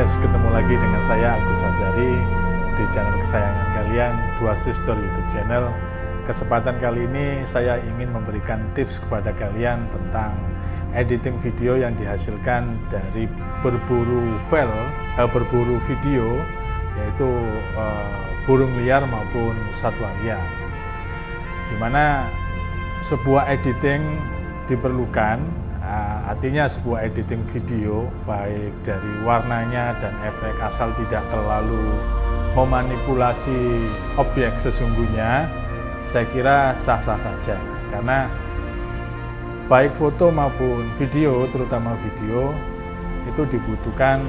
guys, ketemu lagi dengan saya Agus Azhari di channel kesayangan kalian, Dua Sister YouTube channel. Kesempatan kali ini saya ingin memberikan tips kepada kalian tentang editing video yang dihasilkan dari berburu video, yaitu burung liar maupun satwa liar. Dimana sebuah editing diperlukan, artinya sebuah editing video baik dari warnanya dan efek asal tidak terlalu memanipulasi objek sesungguhnya, saya kira sah-sah saja, karena baik foto maupun video, terutama video, itu dibutuhkan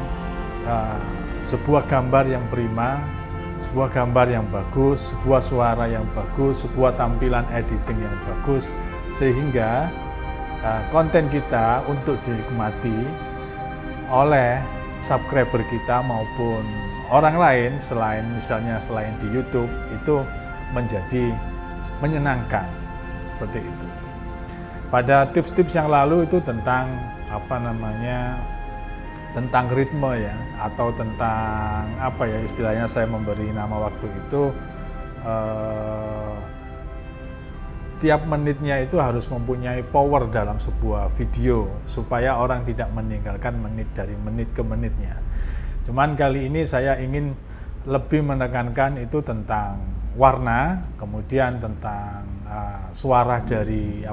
sebuah gambar yang prima, sebuah gambar yang bagus, sebuah suara yang bagus, sebuah tampilan editing yang bagus, sehingga konten kita untuk dinikmati oleh subscriber kita maupun orang lain selain di YouTube itu menjadi menyenangkan, seperti itu. Pada tips-tips yang lalu itu tentang tentang ritme ya, atau tentang istilahnya saya memberi nama waktu itu tiap menitnya itu harus mempunyai power dalam sebuah video supaya orang tidak meninggalkan menit dari menit ke menitnya. Cuman kali ini saya ingin lebih menekankan itu tentang warna, kemudian tentang suara dari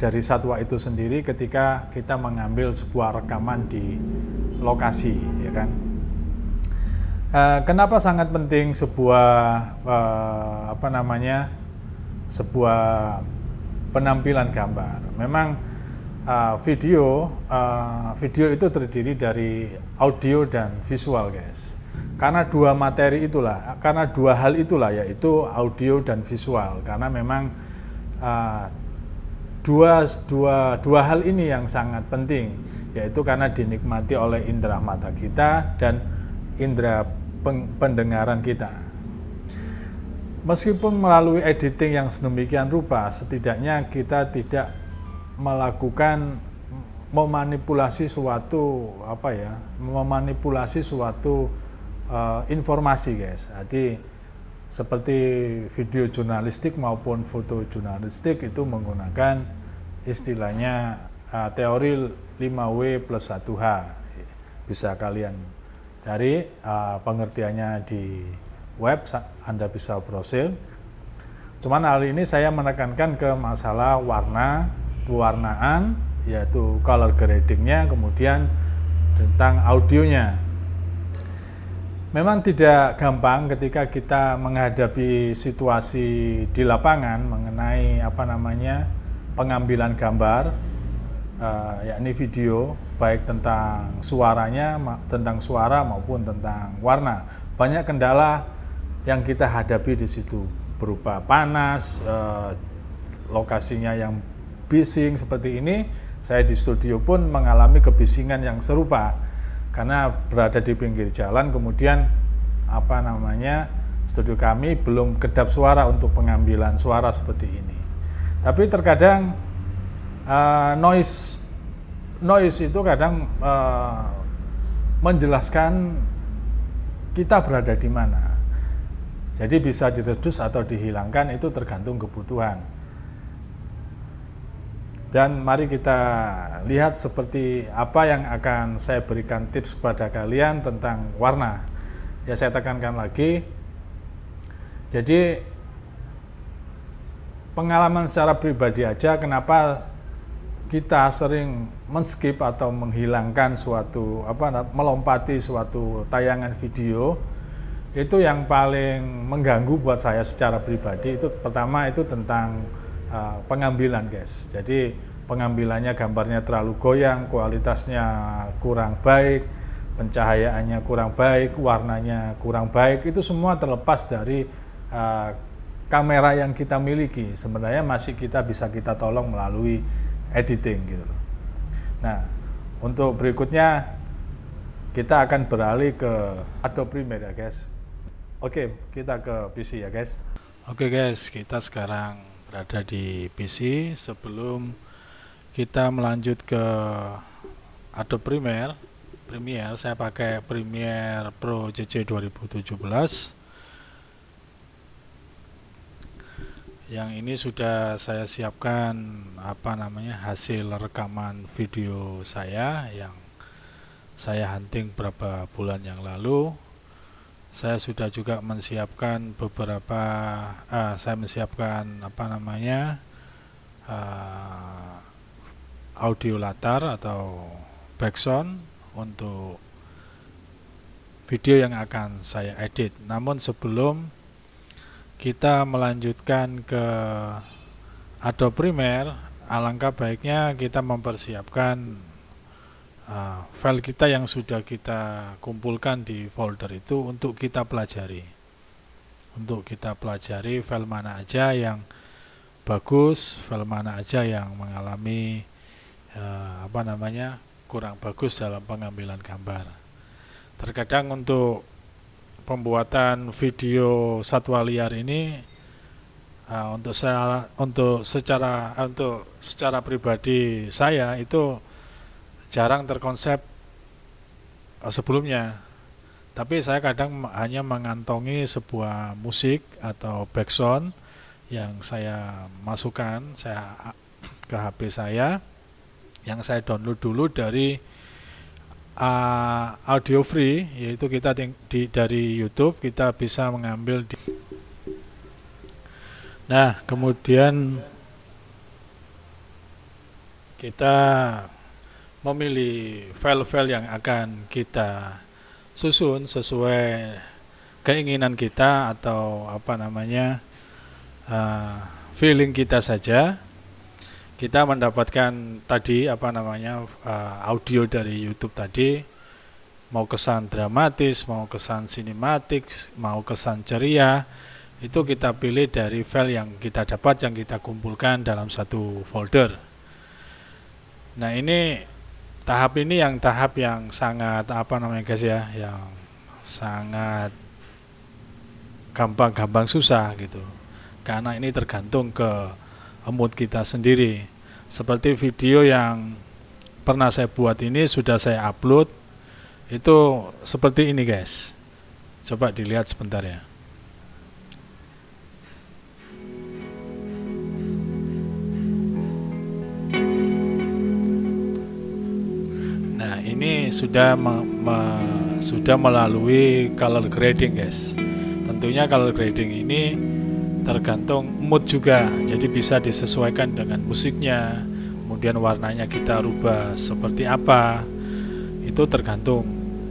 dari satwa itu sendiri ketika kita mengambil sebuah rekaman di lokasi, ya kan. Kenapa sangat penting sebuah sebuah penampilan gambar? Memang video itu terdiri dari audio dan visual, guys. Karena dua hal itulah yaitu audio dan visual. Karena memang dua hal ini yang sangat penting, yaitu karena dinikmati oleh indera mata kita dan indera pendengaran kita. Meskipun melalui editing yang sedemikian rupa, setidaknya kita tidak melakukan memanipulasi suatu informasi, guys. Jadi seperti video jurnalistik maupun foto jurnalistik itu menggunakan istilahnya teori 5W+1H. Bisa kalian cari pengertiannya di web, Anda bisa browsing. Cuman hal ini saya menekankan ke masalah pewarnaan, yaitu color gradingnya, kemudian tentang audionya. Memang tidak gampang ketika kita menghadapi situasi di lapangan mengenai pengambilan gambar, yakni video, baik tentang tentang suara maupun tentang warna. Banyak kendala yang kita hadapi di situ, berupa panas, lokasinya yang bising seperti ini. Saya di studio pun mengalami kebisingan yang serupa karena berada di pinggir jalan, kemudian studio kami belum kedap suara untuk pengambilan suara seperti ini. Tapi terkadang noise itu kadang menjelaskan kita berada di mana. Jadi bisa diredus atau dihilangkan, itu tergantung kebutuhan. Dan mari kita lihat seperti apa yang akan saya berikan tips kepada kalian tentang warna. Ya, saya tekankan lagi. Jadi pengalaman secara pribadi aja, kenapa kita sering men-skip atau menghilangkan melompati suatu tayangan video, itu yang paling mengganggu buat saya secara pribadi. Itu pertama itu tentang pengambilan, guys. Jadi pengambilannya, gambarnya terlalu goyang, kualitasnya kurang baik, pencahayaannya kurang baik, warnanya kurang baik. Itu semua terlepas dari kamera yang kita miliki. Sebenarnya masih bisa kita tolong melalui editing gitu. Nah, untuk berikutnya kita akan beralih ke Adobe Premiere ya, guys. Oke, kita ke PC ya, guys. Oke, guys, kita sekarang berada di PC. Sebelum kita melanjut ke Adobe Premiere, Premiere. Saya pakai Premiere Pro CC 2017. Yang ini sudah saya siapkan hasil rekaman video saya yang saya hunting beberapa bulan yang lalu. Saya sudah juga menyiapkan audio latar atau background untuk video yang akan saya edit. Namun sebelum kita melanjutkan ke Adobe Premiere, alangkah baiknya kita mempersiapkan file kita yang sudah kita kumpulkan di folder itu untuk kita pelajari. File mana aja yang bagus, file mana aja yang mengalami kurang bagus dalam pengambilan gambar. Terkadang untuk pembuatan video satwa liar ini untuk secara pribadi saya itu jarang terkonsep sebelumnya. Tapi saya kadang hanya mengantongi sebuah musik atau background yang saya masukkan ke HP saya, yang saya download dulu dari audio free, yaitu kita dari YouTube kita bisa mengambil nah kemudian kita memilih file-file yang akan kita susun sesuai keinginan kita atau feeling kita saja. Kita mendapatkan tadi audio dari YouTube tadi, mau kesan dramatis, mau kesan sinematik, mau kesan ceria, itu kita pilih dari file yang kita dapat, yang kita kumpulkan dalam satu folder. Nah, tahap yang sangat yang sangat gampang susah gitu. Karena ini tergantung ke mood kita sendiri. Seperti video yang pernah saya buat ini sudah saya upload, itu seperti ini guys. Coba dilihat sebentar ya. Nah, ini sudah melalui color grading guys. Tentunya color grading ini tergantung mood juga, jadi bisa disesuaikan dengan musiknya, kemudian warnanya kita rubah seperti apa, itu tergantung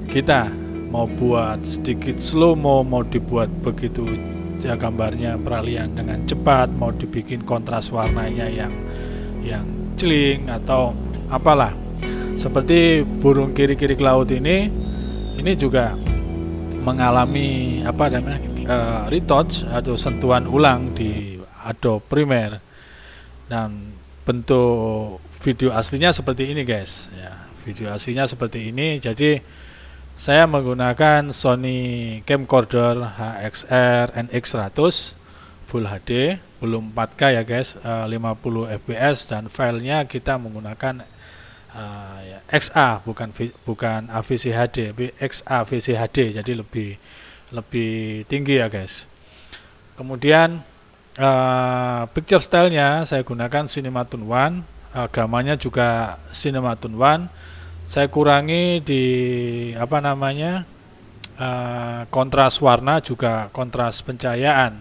kita mau buat sedikit slow mo, mau dibuat begitu ya gambarnya peralihan dengan cepat, mau dibikin kontras warnanya yang celing atau apalah. Seperti burung kiri-kiri laut ini juga mengalami retouch atau sentuhan ulang di Adobe Premiere, dan bentuk video aslinya seperti ini guys ya. Video aslinya seperti ini. Jadi saya menggunakan Sony Camcorder HXR NX100 Full HD, belum 4K ya guys, 50 fps, dan filenya kita menggunakan XA, bukan AVC HD, tapi XA VC HD, jadi lebih tinggi ya guys. Kemudian picture stylenya saya gunakan Cinematune One, gamanya juga Cinematune One. Saya kurangi di kontras warna juga kontras pencahayaan,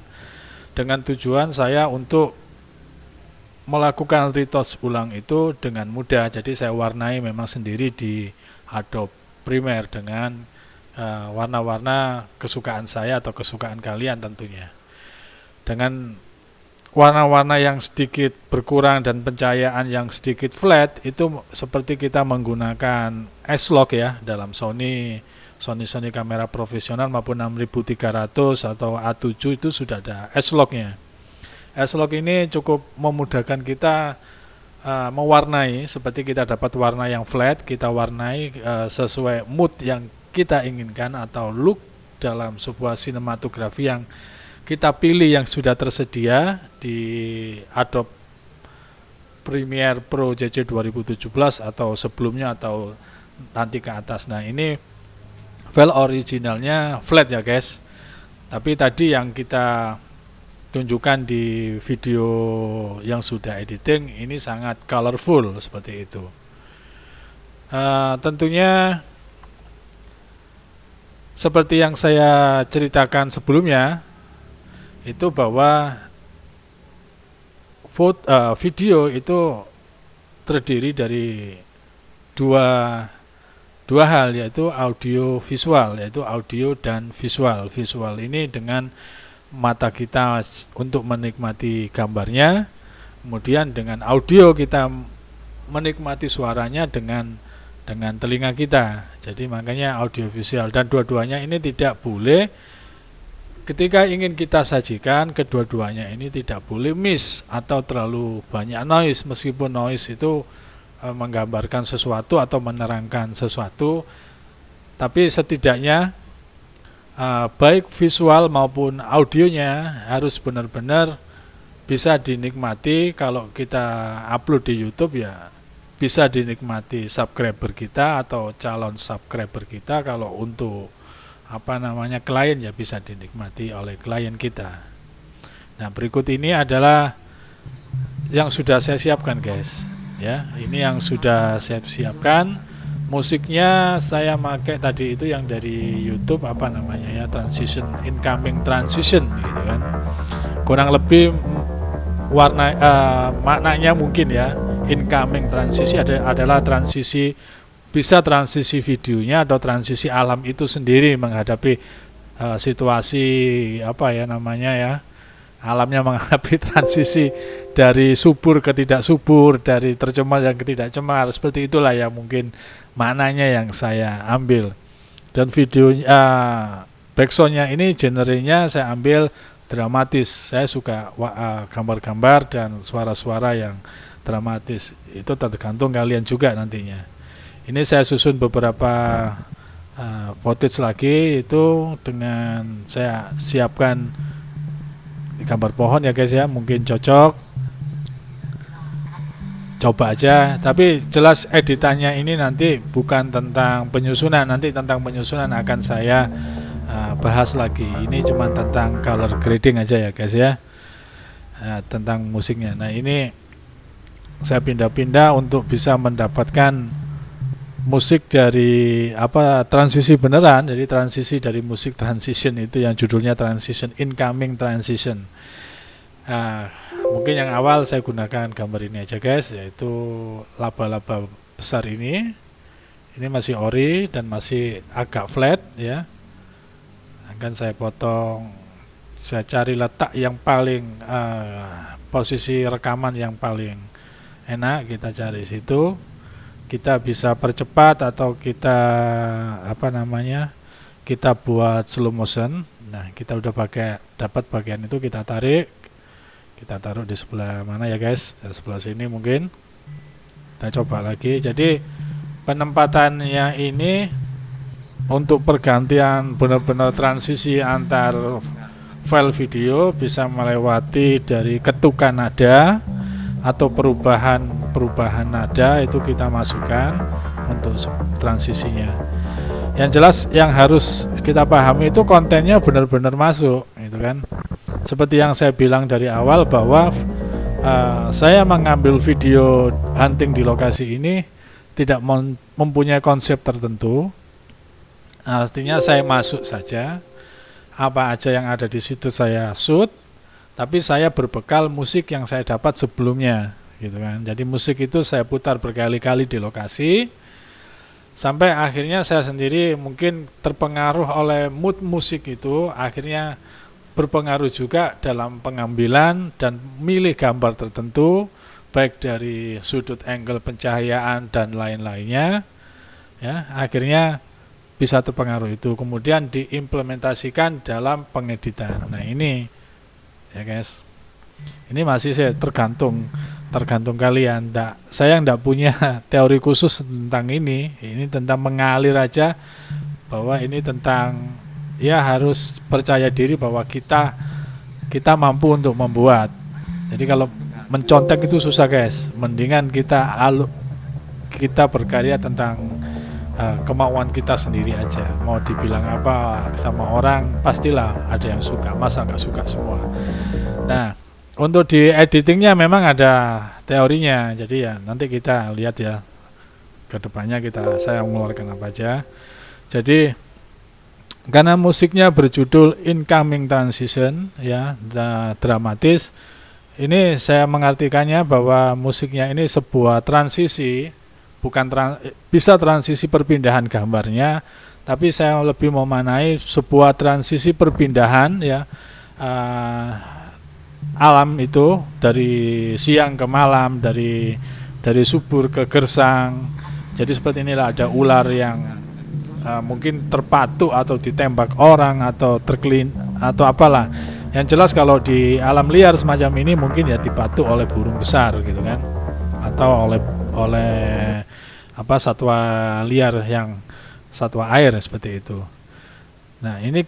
dengan tujuan saya untuk melakukan retouch ulang itu dengan mudah. Jadi saya warnai memang sendiri di Adobe Premiere dengan warna-warna kesukaan saya atau kesukaan kalian tentunya. Dengan warna-warna yang sedikit berkurang dan pencahayaan yang sedikit flat, itu seperti kita menggunakan S-Log ya dalam Sony kamera profesional maupun 6300 atau A7 itu sudah ada S-Log-nya. S-Log ini cukup memudahkan kita mewarnai, seperti kita dapat warna yang flat, kita warnai sesuai mood yang kita inginkan atau look dalam sebuah sinematografi yang kita pilih yang sudah tersedia di Adobe Premiere Pro CC 2017 atau sebelumnya atau nanti ke atas. Nah, ini file originalnya flat ya guys, tapi tadi yang kita tunjukkan di video yang sudah editing ini sangat colorful seperti itu. Tentunya seperti yang saya ceritakan sebelumnya itu bahwa video itu terdiri dari dua hal, yaitu audio visual, yaitu audio dan visual. Visual ini dengan mata kita untuk menikmati gambarnya, kemudian dengan audio kita menikmati suaranya dengan telinga kita. Jadi makanya audio visual, dan dua-duanya ini tidak boleh ketika ingin kita sajikan, kedua-duanya ini tidak boleh miss atau terlalu banyak noise, meskipun noise itu menggambarkan sesuatu atau menerangkan sesuatu, tapi setidaknya baik visual maupun audionya harus benar-benar bisa dinikmati. Kalau kita upload di YouTube ya bisa dinikmati subscriber kita atau calon subscriber kita. Kalau untuk klien ya bisa dinikmati oleh klien kita. Nah, berikut ini adalah yang sudah saya siapkan guys. Ya, ini yang sudah saya siapkan. Musiknya saya pakai tadi itu yang dari YouTube transition, incoming transition gitu kan. Kurang lebih warna maknanya mungkin ya, incoming transisi adalah transisi, bisa transisi videonya atau transisi alam itu sendiri menghadapi situasi alamnya menghadapi transisi dari subur ke tidak subur, dari tercemar yang ke tidak cemar, seperti itulah ya mungkin maknanya yang saya ambil. Dan video backsoundnya ini genrenya saya ambil dramatis. Saya suka gambar-gambar dan suara-suara yang dramatis, itu tergantung kalian juga nantinya. Ini saya susun beberapa footage lagi, itu dengan saya siapkan gambar pohon ya guys ya, mungkin cocok, coba aja. Tapi jelas editannya ini nanti bukan tentang penyusunan, nanti tentang penyusunan akan saya bahas lagi. Ini cuma tentang color grading aja ya guys ya, tentang musiknya. Nah, ini saya pindah-pindah untuk bisa mendapatkan musik dari transisi beneran. Jadi transisi dari musik transition itu yang judulnya transition, incoming transition. Mungkin yang awal saya gunakan gambar ini aja guys, yaitu laba-laba besar ini masih ori dan masih agak flat ya. Akan saya potong, saya cari letak yang paling posisi rekaman yang paling enak, kita cari situ. Kita bisa percepat atau kita kita buat slow motion. Nah, kita udah dapat bagian itu, kita tarik, kita taruh di sebelah mana ya guys, di sebelah sini mungkin. Kita coba lagi. Jadi penempatannya ini untuk pergantian benar-benar transisi antar file video, bisa melewati dari ketukan nada atau perubahan nada, itu kita masukkan untuk transisinya. Yang jelas yang harus kita pahami itu kontennya benar-benar masuk, gitu kan. Seperti yang saya bilang dari awal bahwa saya mengambil video hunting di lokasi ini tidak mempunyai konsep tertentu. Artinya saya masuk saja, apa aja yang ada di situ saya shoot, tapi saya berbekal musik yang saya dapat sebelumnya, gitu kan. Jadi musik itu saya putar berkali-kali di lokasi sampai akhirnya saya sendiri mungkin terpengaruh oleh mood musik itu, akhirnya berpengaruh juga dalam pengambilan dan milih gambar tertentu, baik dari sudut angle pencahayaan dan lain-lainnya ya. Akhirnya bisa terpengaruh itu, kemudian diimplementasikan dalam pengeditan. Nah, ini ya guys, ini masih saya tergantung kalian. Saya nggak punya teori khusus tentang ini tentang mengalir aja, bahwa ini tentang ya harus percaya diri bahwa kita mampu untuk membuat. Jadi kalau mencontek itu susah guys, mendingan kita berkarya tentang kemauan kita sendiri aja. Mau dibilang apa sama orang, pastilah ada yang suka, masa nggak suka semua. Nah, untuk di editingnya memang ada teorinya, jadi ya nanti kita lihat ya ke depannya saya mengeluarkan apa aja. Jadi karena musiknya berjudul Incoming Transition ya, dramatis, ini saya mengartikannya bahwa musiknya ini sebuah transisi, bukan bisa transisi perpindahan gambarnya, tapi saya lebih memaknai sebuah transisi perpindahan ya, alam itu dari siang ke malam, dari subur ke gersang. Jadi seperti inilah, ada ular yang mungkin terpatuk atau ditembak orang atau terkelin atau apalah. Yang jelas kalau di alam liar semacam ini mungkin ya dipatuk oleh burung besar gitu kan, atau oleh satwa liar yang satwa air seperti itu. Nah, ini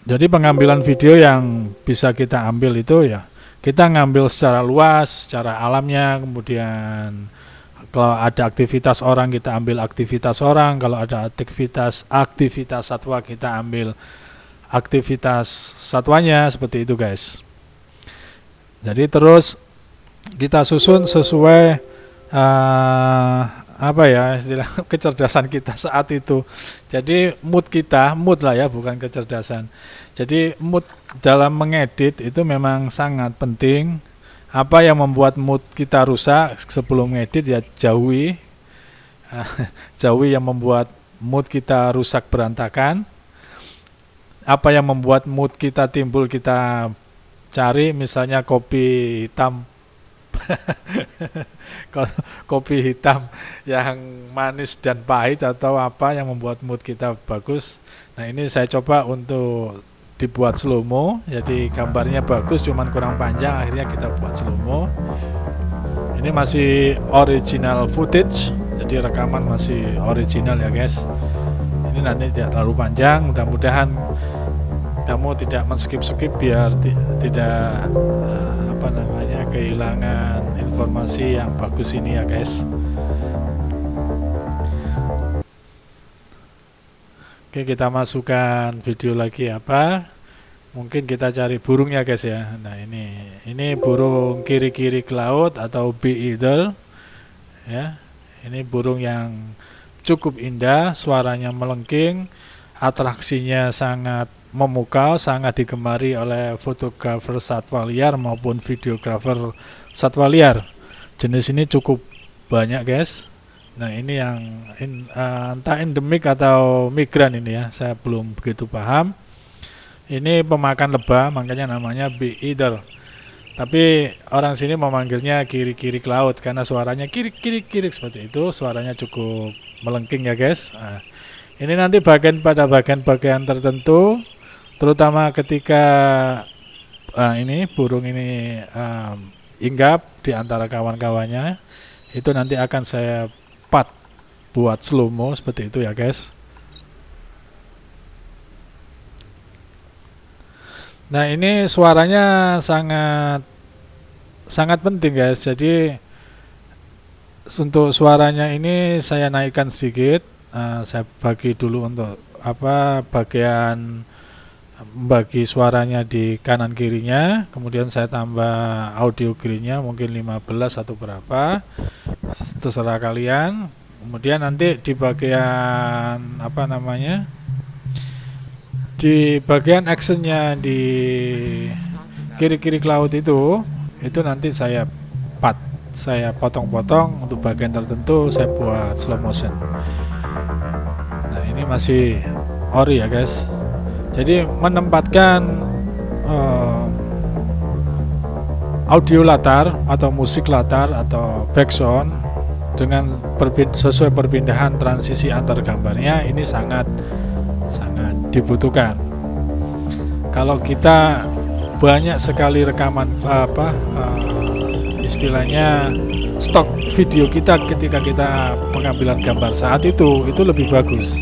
jadi pengambilan video yang bisa kita ambil itu ya, kita ngambil secara luas, secara alamnya, kemudian kalau ada aktivitas orang kita ambil aktivitas orang, kalau ada aktivitas satwa kita ambil aktivitas satwanya, seperti itu guys. Jadi terus kita susun sesuai istilah kecerdasan kita saat itu. Jadi mood lah ya, bukan kecerdasan. Jadi mood dalam mengedit itu memang sangat penting. Apa yang membuat mood kita rusak sebelum ngedit ya jauhi yang membuat mood kita rusak berantakan. Apa yang membuat mood kita timbul kita cari, misalnya kopi hitam kopi hitam yang manis dan pahit, atau apa yang membuat mood kita bagus. Nah, ini saya coba untuk dibuat slow-mo, jadi gambarnya bagus cuman kurang panjang, akhirnya kita buat slow-mo. Ini masih original footage, jadi rekaman masih original ya guys. Ini nanti tidak terlalu panjang, mudah-mudahan kamu tidak men-skip biar tidak kehilangan informasi yang bagus ini ya guys. Oke, kita masukkan video lagi mungkin kita cari burungnya guys ya. Nah, ini burung kiri-kiri ke laut atau bee eagle ya. Ini burung yang cukup indah, suaranya melengking, atraksinya sangat memukau, sangat digemari oleh fotografer satwa liar maupun videografer satwa liar. Jenis ini cukup banyak guys. Nah, ini yang entah endemik atau migran ini ya, saya belum begitu paham. Ini pemakan lebah, makanya namanya bee eater. Tapi orang sini memanggilnya kiri-kiri ke laut karena suaranya kiri-kiri seperti itu, suaranya cukup melengking ya guys. Nah, ini nanti pada bagian-bagian tertentu, terutama ketika burung ini hinggap di antara kawan-kawannya, itu nanti akan saya buat slow-mo seperti itu ya guys. Nah, ini suaranya sangat penting guys. Jadi untuk suaranya ini saya naikkan sedikit. Saya bagi dulu untuk bagi suaranya di kanan kirinya, kemudian saya tambah audio greennya mungkin 15 atau berapa, terserah kalian. Kemudian nanti di bagian di bagian actionnya di kiri-kiri ke laut itu nanti saya potong-potong untuk bagian tertentu, saya buat slow motion. Nah, ini masih ori ya guys. Jadi menempatkan audio latar atau musik latar atau background dengan sesuai perpindahan transisi antar gambarnya ini sangat dibutuhkan. Kalau kita banyak sekali rekaman istilahnya stok video kita ketika kita pengambilan gambar saat itu lebih bagus.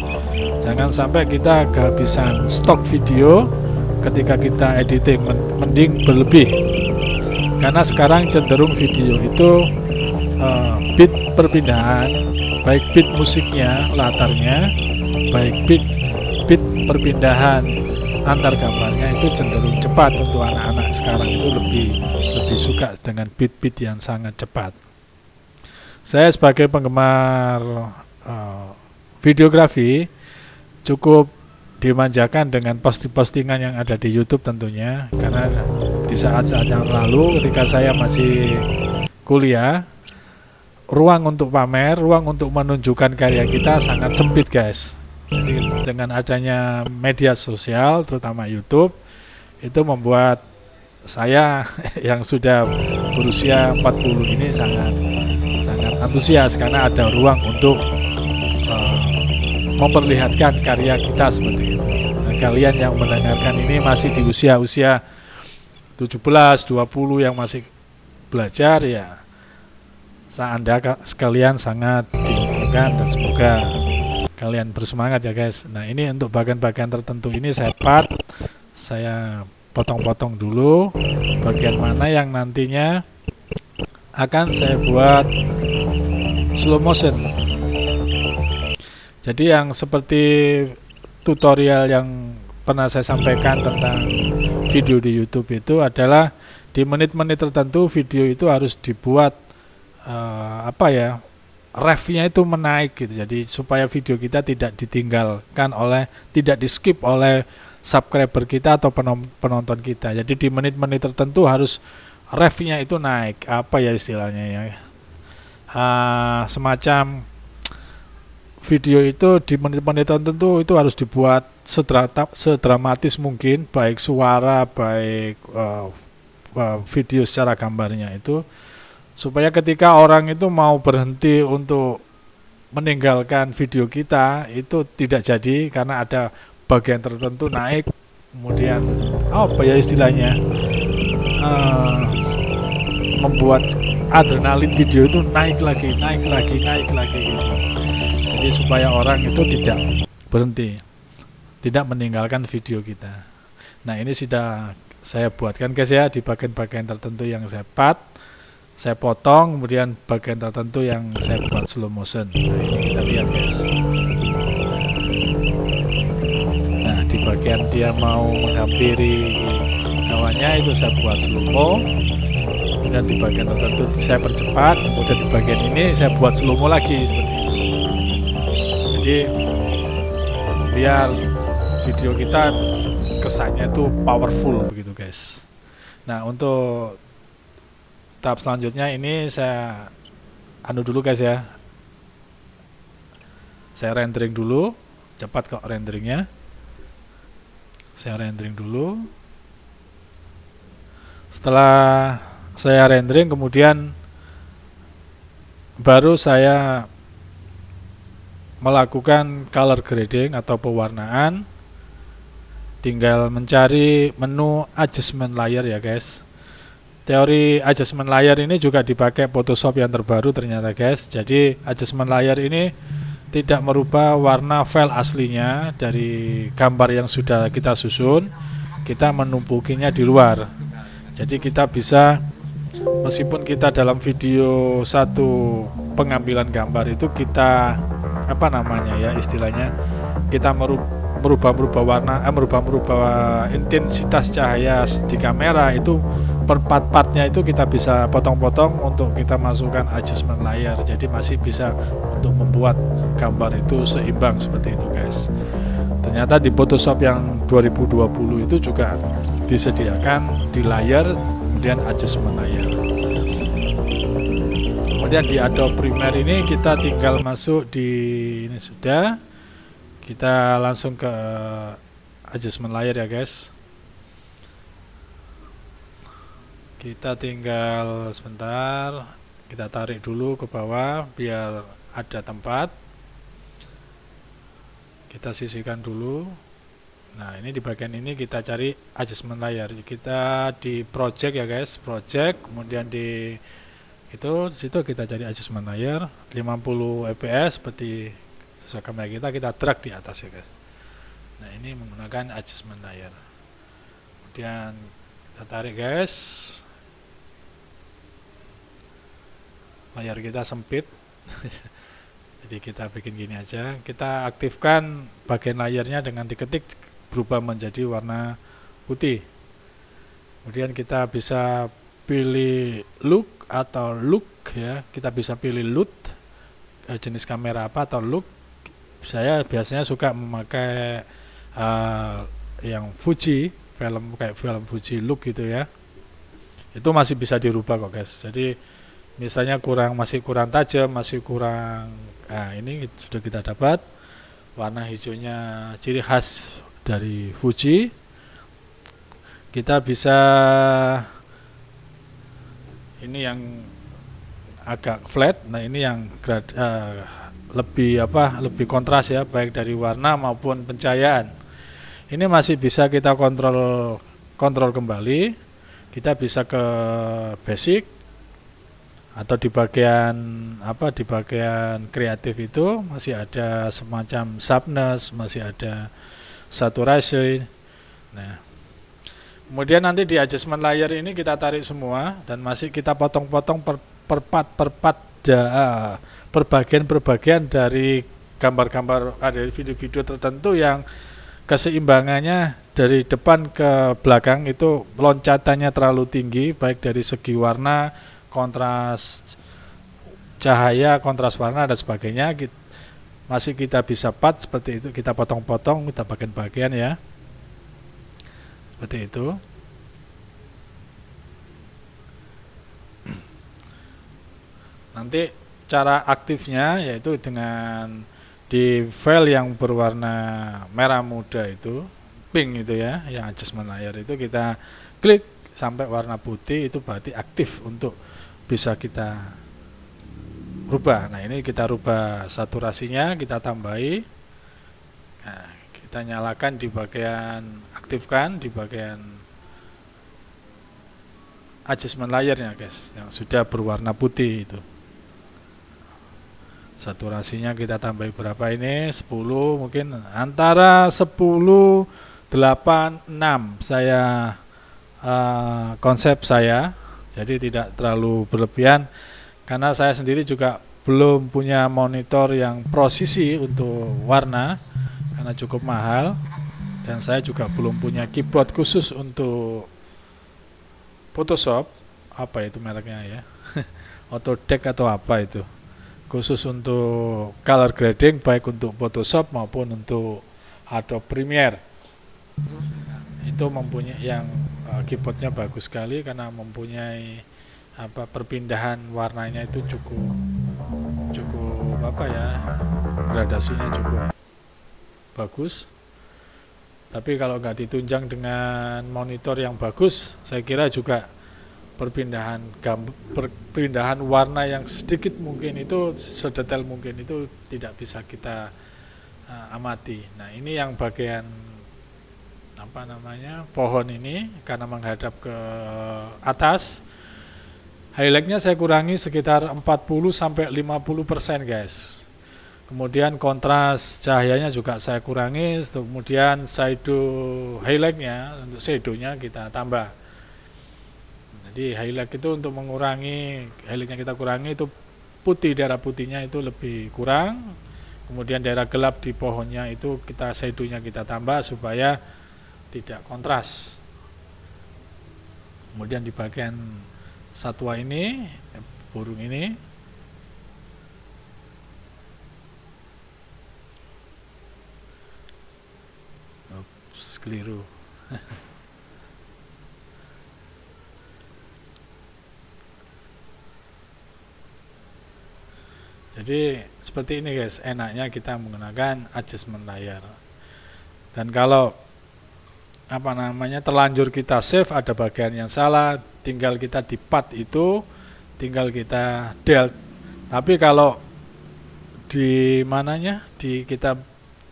Jangan sampai kita kehabisan stok video ketika kita editing, mending berlebih. Karena sekarang cenderung video itu bit perpindahan, baik bit musiknya, latarnya, baik bit perpindahan antar gambarnya itu cenderung cepat. Untuk anak-anak sekarang itu lebih suka dengan bit-bit yang sangat cepat. Saya sebagai penggemar videografi cukup dimanjakan dengan postingan yang ada di YouTube tentunya, karena di saat-saat yang lalu ketika saya masih kuliah, ruang untuk pamer, ruang untuk menunjukkan karya kita sangat sempit, guys. Jadi dengan adanya media sosial terutama YouTube itu membuat saya yang sudah berusia 40 ini sangat antusias karena ada ruang untuk memperlihatkan karya kita seperti itu. Nah, kalian yang mendengarkan ini masih di usia 17, 20 yang masih belajar, ya Anda sekalian sangat diuntungkan dan semoga kalian bersemangat ya guys. Nah, ini untuk bagian-bagian tertentu ini saya potong-potong dulu bagian mana yang nantinya akan saya buat slow motion. Jadi yang seperti tutorial yang pernah saya sampaikan tentang video di YouTube itu adalah di menit-menit tertentu video itu harus dibuat ref-nya itu menaik gitu. Jadi supaya video kita tidak ditinggalkan tidak di skip oleh subscriber kita atau penonton kita. Jadi di menit-menit tertentu harus ref-nya itu naik. Apa ya istilahnya ya? Semacam video itu di menit-menit tertentu itu harus dibuat sedramatis mungkin, baik suara, baik video secara gambarnya itu, supaya ketika orang itu mau berhenti untuk meninggalkan video kita itu tidak jadi, karena ada bagian tertentu naik, kemudian apa ya istilahnya, membuat adrenalin video itu naik lagi gitu. Jadi supaya orang itu tidak berhenti, tidak meninggalkan video kita. Nah, ini sudah saya buatkan guys ya, di bagian-bagian tertentu yang saya potong, kemudian bagian tertentu yang saya buat slow motion. Nah, ini kita lihat guys. Nah, di bagian dia mau menghampiri kawannya itu saya buat slow mo, kemudian di bagian tertentu saya percepat, kemudian di bagian ini saya buat slow mo lagi seperti itu. Jadi biar video kita kesannya itu powerful begitu guys. Nah, untuk tahap selanjutnya ini saya dulu guys ya, saya rendering dulu, cepat kok renderingnya. Saya rendering dulu. Setelah saya rendering kemudian baru saya melakukan color grading atau pewarnaan. Tinggal mencari menu adjustment layer ya guys. Teori adjustment layer ini juga dipakai Photoshop yang terbaru ternyata guys. Jadi adjustment layer ini tidak merubah warna file aslinya dari gambar yang sudah kita susun, kita menumpukinya di luar. Jadi kita bisa, meskipun kita dalam video satu pengambilan gambar itu kita istilahnya kita merubah warna, merubah intensitas cahaya di kamera itu per part-partnya itu kita bisa potong-potong untuk kita masukkan adjustment layer. Jadi masih bisa untuk membuat gambar itu seimbang seperti itu guys. Ternyata di Photoshop yang 2020 itu juga disediakan di layer, kemudian adjustment layer. Kemudian di Adobe Premiere ini kita tinggal masuk di ini sudah. Kita langsung ke adjustment layer ya guys. Kita tinggal sebentar, kita tarik dulu ke bawah biar ada tempat. Kita sisihkan dulu. Nah, ini di bagian ini kita cari adjustment layer. Kita di project ya guys, project, kemudian di situ kita cari adjustment layer 50 fps seperti sesuai kamera kita drag di atas ya guys. Nah, ini menggunakan adjustment layer. Kemudian kita tarik guys. layar kita sempit. Jadi kita bikin gini aja, kita aktifkan bagian layarnya dengan diketik berubah menjadi warna putih. Kemudian kita bisa pilih look atau look ya, kita bisa pilih LUT, jenis kamera apa, atau look. Saya biasanya suka memakai yang Fuji, kayak film Fuji look gitu ya. Itu masih bisa dirubah kok guys. Jadi misalnya masih kurang tajam, masih kurang, nah ini sudah kita dapat warna hijaunya, ciri khas dari Fuji. Kita bisa, ini yang agak flat, nah ini yang lebih kontras ya, baik dari warna maupun pencahayaan. Ini masih bisa kita kontrol kembali. Kita bisa ke basic, atau di bagian kreatif itu masih ada semacam sharpness, masih ada saturasi. Nah, kemudian nanti di adjustment layer ini kita tarik semua dan masih kita potong-potong per part perbagian dari gambar-gambar, dari video-video tertentu yang keseimbangannya dari depan ke belakang itu loncatannya terlalu tinggi, baik dari segi warna, kontras cahaya, kontras warna dan sebagainya. Masih kita bisa part seperti itu, kita potong-potong, kita bagian-bagian ya, seperti itu. Nanti cara aktifnya yaitu dengan di file yang berwarna merah muda itu, pink itu ya, yang adjustment layer itu kita klik sampai warna putih, itu berarti aktif untuk bisa kita rubah. Nah ini kita rubah saturasinya, kita tambahi. Nah, kita nyalakan di bagian aktifkan, di bagian adjustment layernya guys, yang sudah berwarna putih itu. Saturasinya kita tambahi berapa ini? 10 mungkin, antara 10, 8, 6 saya konsep saya. Jadi tidak terlalu berlebihan, karena saya sendiri juga belum punya monitor yang prosesi untuk warna karena cukup mahal, dan saya juga belum punya keyboard khusus untuk Photoshop, apa itu mereknya ya, Autodesk atau apa itu, khusus untuk color grading baik untuk Photoshop maupun untuk Adobe Premiere. Itu mempunyai yang keyboardnya bagus sekali karena mempunyai perpindahan warnanya itu cukup gradasinya cukup bagus. Tapi kalau nggak ditunjang dengan monitor yang bagus, saya kira juga perpindahan warna yang sedikit mungkin itu, sedetail mungkin itu tidak bisa kita amati. Nah ini yang bagian pohon ini, karena menghadap ke atas, highlightnya saya kurangi sekitar 40-50% guys. Kemudian kontras cahayanya juga saya kurangi, kemudian shadow highlightnya, untuk shadownya kita tambah. Jadi highlight itu untuk mengurangi, highlightnya kita kurangi, itu putih, daerah putihnya itu lebih kurang. Kemudian daerah gelap di pohonnya itu shadownya kita tambah supaya tidak kontras. Kemudian di bagian satwa ini, burung ini, keliru. Jadi seperti ini guys, enaknya kita menggunakan adjustment layer. Dan kalau terlanjur kita save, ada bagian yang salah, tinggal kita di part itu, tinggal kita delete. Tapi kalau kita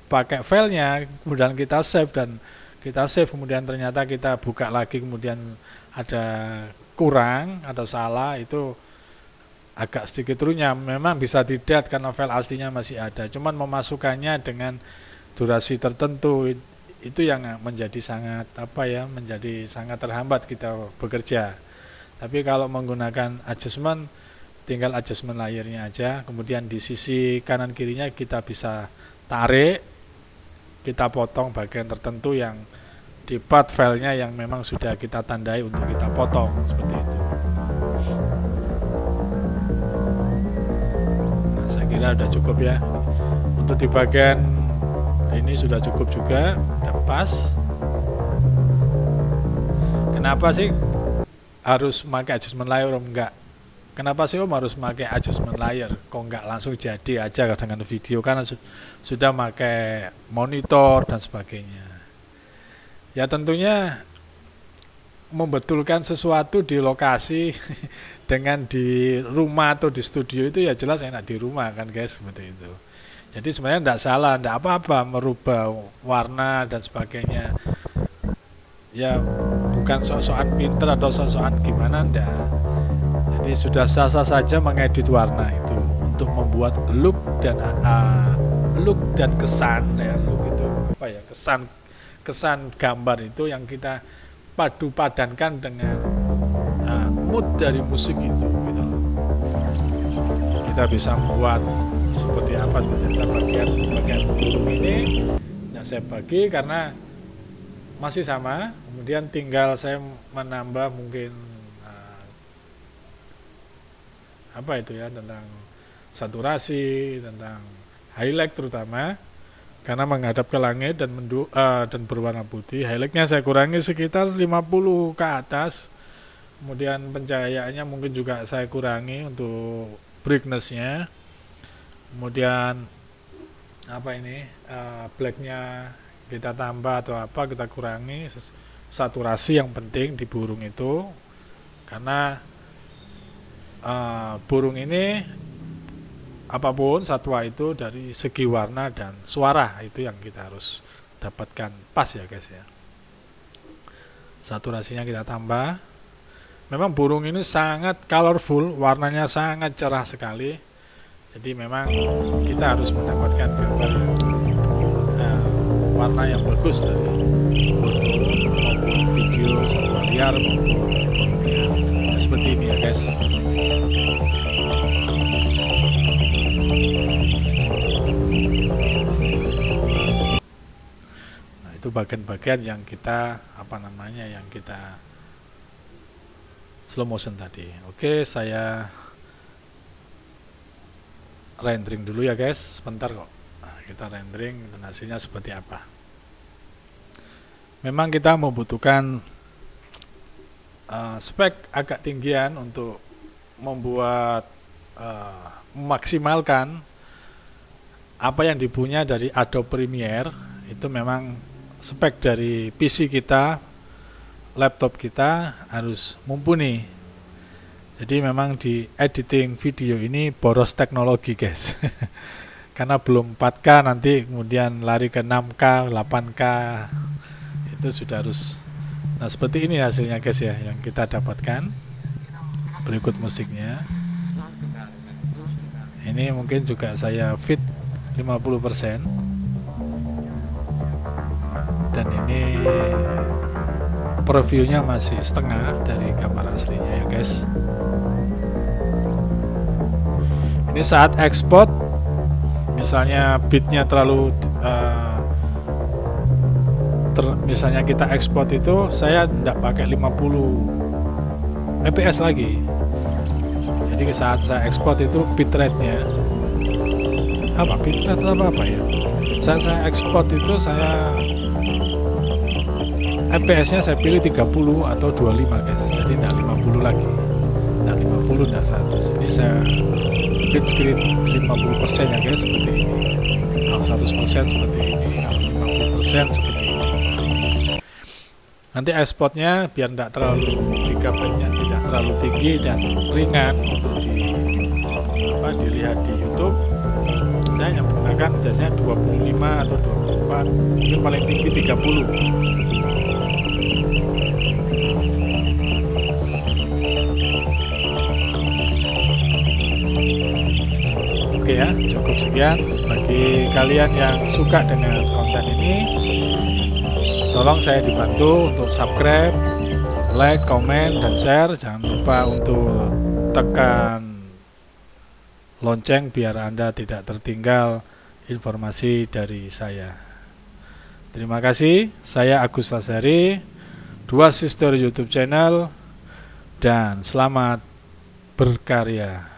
pakai filenya, kemudian kita save kemudian ternyata kita buka lagi, kemudian ada kurang atau salah, itu agak sedikit runyam. Memang bisa di-delete karena file aslinya masih ada, cuman memasukkannya dengan durasi tertentu itu yang menjadi sangat terhambat kita bekerja. Tapi kalau menggunakan adjustment, tinggal adjustment layernya aja. Kemudian di sisi kanan kirinya kita bisa tarik, kita potong bagian tertentu yang di part filenya yang memang sudah kita tandai untuk kita potong, seperti itu. Nah, saya kira udah cukup ya. Untuk di bagian ini sudah cukup juga, udah pas. Kenapa sih harus pakai adjustment layer Om? Enggak. Kenapa sih Om harus pakai adjustment layer? Kok enggak langsung jadi aja dengan video, karena sudah pakai monitor dan sebagainya. Ya tentunya membetulkan sesuatu di lokasi dengan di rumah atau di studio itu ya jelas enak di rumah kan guys, seperti itu. Jadi sebenarnya enggak salah, enggak apa-apa merubah warna dan sebagainya. Ya bukan sok-sokan pinter atau sok-sokan gimana, enggak. Jadi sudah sah-sah saja mengedit warna itu untuk membuat look dan kesan ya, look itu apa ya, kesan gambar itu yang kita padu padankan dengan mood dari musik itu gitu loh. Kita bisa membuat seperti apa, seperti bagian burung ini. Nah, saya bagi karena masih sama, kemudian tinggal saya menambah mungkin apa itu ya, tentang saturasi, tentang highlight terutama karena menghadap ke langit dan berwarna putih. Highlightnya saya kurangi sekitar 50 ke atas. Kemudian pencahayaannya mungkin juga saya kurangi untuk brightness-nya. Kemudian apa ini, black-nya kita tambah atau apa kita kurangi. Saturasi yang penting di burung itu, karena burung ini apapun satwa itu dari segi warna dan suara itu yang kita harus dapatkan pas ya guys ya. Saturasinya kita tambah. Memang burung ini sangat colorful, warnanya sangat cerah sekali. Jadi memang kita harus mendapatkan gambar warna yang bagus dari foto maupun video satwa liar maupun ya, seperti ini ya guys. Nah, itu bagian-bagian yang kita yang kita slow motion tadi. Oke, saya rendering dulu ya guys, sebentar kok. Nah, kita rendering dan hasilnya seperti apa. Memang kita membutuhkan spek agak tinggian untuk membuat memaksimalkan apa yang dipunya dari Adobe Premiere. Itu memang spek dari PC kita, laptop kita harus mumpuni. Jadi memang di editing video ini boros teknologi guys. Karena belum 4K, nanti kemudian lari ke 6K, 8K. Itu sudah harus. Nah, seperti ini hasilnya guys ya yang kita dapatkan. Berikut musiknya. Ini mungkin juga saya fit 50%. Dan ini previewnya masih setengah dari gambar aslinya ya guys. Ini saat ekspor, misalnya bitnya terlalu misalnya kita ekspor itu saya tidak pakai 50 fps lagi. Jadi saat saya ekspor itu bitrate-nya bitrate apa ya, saat saya ekspor itu saya fps-nya saya pilih 30 atau 25 guys. Jadi tidak 50 lagi, tidak 50, tidak 100. Ini saya fit screen 50% ya guys, seperti ini. Kalau 100% seperti ini, kalau 50% seperti ini. Nanti ekspornya biar tidak terlalu, gigabyte-nya tidak terlalu tinggi dan ringan untuk dilihat di YouTube. Saya hanya menggunakan biasanya 25 atau 24, mungkin paling tinggi 30. Oke ya, cukup sekian. Bagi kalian yang suka dengan konten ini, tolong saya dibantu untuk subscribe, like, komen, dan share. Jangan lupa untuk tekan lonceng biar Anda tidak tertinggal informasi dari saya. Terima kasih, saya Agus Lazari, Dua Sister YouTube channel, dan selamat berkarya.